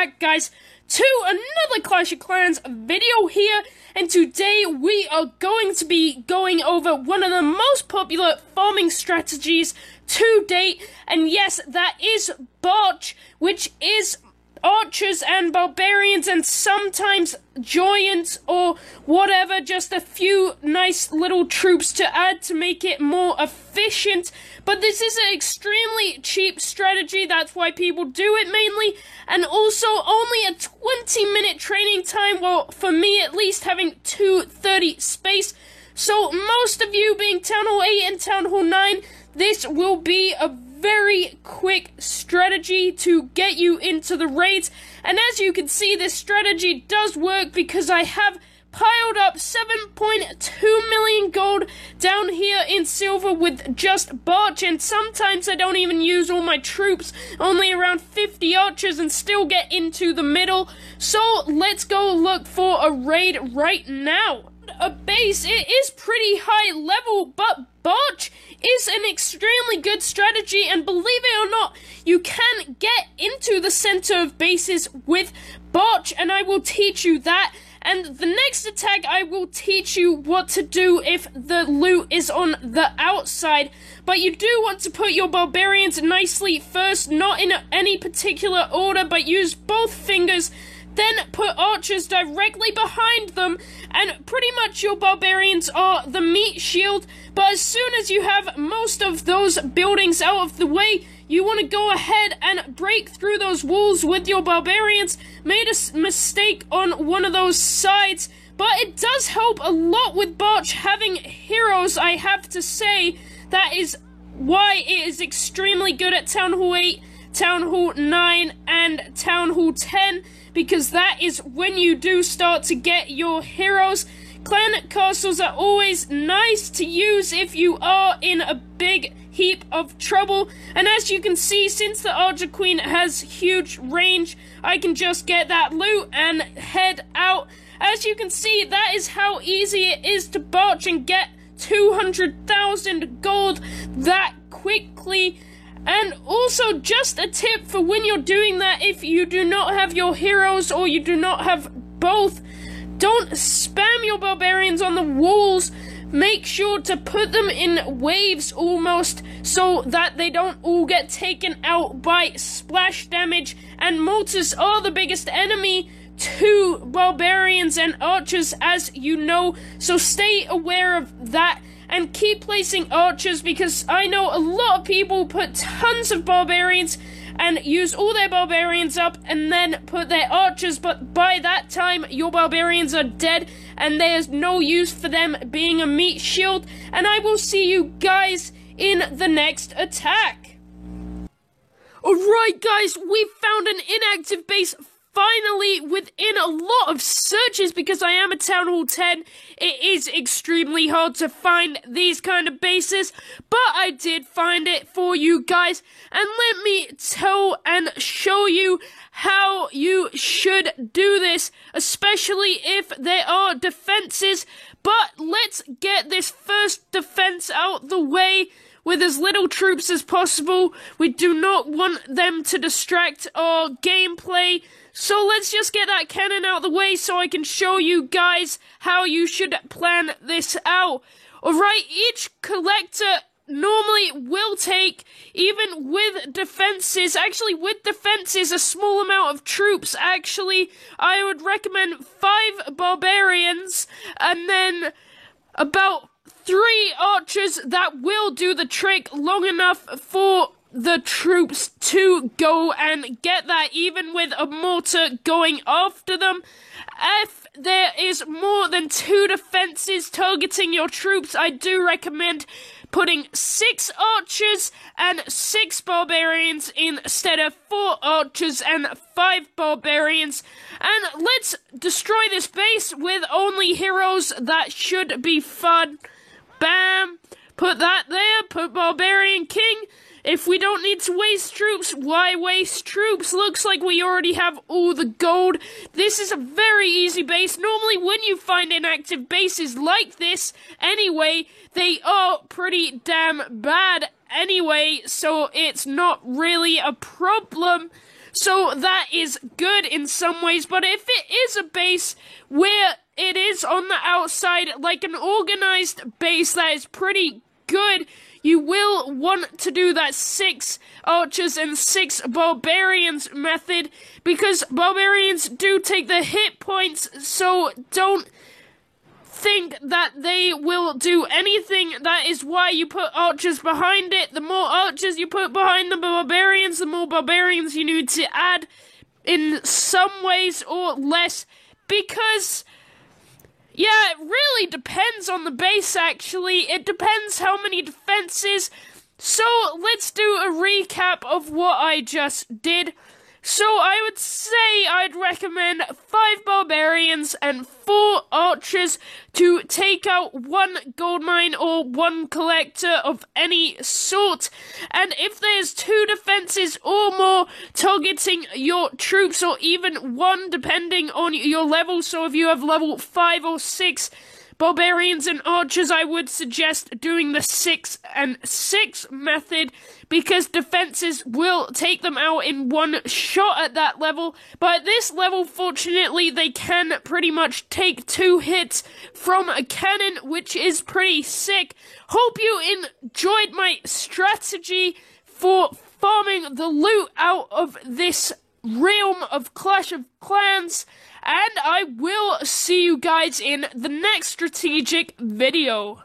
back, guys, to another Clash of Clans video here, and today we are going to be going over one of the most popular farming strategies to date, and yes, that is Barch, which is archers and barbarians and sometimes giants or whatever, just a few nice little troops to add to make it more efficient. But this is an extremely cheap strategy, that's why people do it mainly, and also only a 20-minute training time, well, for me at least, having 2:30 space. So most of you being Town Hall 8 and Town Hall 9, this will be a very quick strategy to get you into the raids, and as you can see, this strategy does work because I have piled up 7.2 million gold down here in silver with just Barch, and sometimes I don't even use all my troops, only around 50 archers, and still get into the middle. So let's go look for a raid right now. A base, it is pretty high level, but Barch is an extremely good strategy, and believe it or not, you can get into the center of bases with Barch, and I will teach you that. And the next attack, I will teach you what to do if the loot is on the outside. But you do want to put your barbarians nicely first, not in any particular order, but use both fingers. Then put archers directly behind them, and pretty much your barbarians are the meat shield. But as soon as you have most of those buildings out of the way, you want to go ahead and break through those walls with your barbarians. Made a mistake on one of those sides, but it does help a lot with Barch having heroes, I have to say. That is why it is extremely good at Town Hall 8, Town Hall 9, and Town Hall 10, because that is when you do start to get your heroes. Clan castles are always nice to use if you are in a big heap of trouble, and as you can see, since the Archer Queen has huge range, I can just get that loot and head out. As you can see, that is how easy it is to Barch and get 200,000 gold that quickly. And also, just a tip for when you're doing that, if you do not have your heroes or you do not have both, don't spam your barbarians on the walls. Make sure to put them in waves almost, so that they don't all get taken out by splash damage, and mortars are the biggest enemy to barbarians and archers, as you know, so stay aware of that. And keep placing archers, because I know a lot of people put tons of barbarians and use all their barbarians up and then put their archers, but by that time your barbarians are dead and there's no use for them being a meat shield. And I will see you guys in the next attack. Alright guys, we found an inactive base finally within a lot of searches, because I am a Town Hall 10. It is extremely hard to find these kind of bases, but I did find it for you guys, and let me tell and show you how you should do this, especially if there are defenses. But let's get this first defense out the way with as little troops as possible. We do not want them to distract our gameplay. So let's just get that cannon out of the way so I can show you guys how you should plan this out. Alright, each collector normally will take, even with defenses, actually with defenses, a small amount of troops. Actually, I would recommend 5 barbarians and then about 3 archers that will do the trick long enough for the troops to go and get that, even with a mortar going after them. If there is more than 2 defenses targeting your troops, I do recommend putting 6 archers and 6 barbarians instead of 4 archers and 5 barbarians. And let's destroy this base with only heroes. That should be fun. Bam! Put that there, put Barbarian King. If we don't need to waste troops, why waste troops? Looks like we already have all the gold. This is a very easy base. Normally when you find inactive bases like this, anyway, they are pretty damn bad anyway, so it's not really a problem. So that is good in some ways, but if it is a base where it is on the outside, like an organized base that is pretty good, you will want to do that 6 archers and 6 barbarians method, because barbarians do take the hit points, so don't think that they will do anything. That is why you put archers behind it. The more archers you put behind the barbarians, the more barbarians you need to add in some ways or less, because yeah, it really depends on the base, actually. It depends how many defenses. So let's do a recap of what I just did. So I would say I'd recommend 5 barbarians and 4 archers to take out 1 gold mine or 1 collector of any sort. And if there's 2 defenses or more targeting your troops, or even 1 depending on your level, so if you have level 5 or 6 barbarians and archers, I would suggest doing the 6 and 6 method, because defenses will take them out in 1 shot at that level. But at this level, fortunately, they can pretty much take 2 hits from a cannon, which is pretty sick. Hope you enjoyed my strategy for farming the loot out of this realm of Clash of Clans, and I will see you guys in the next strategic video.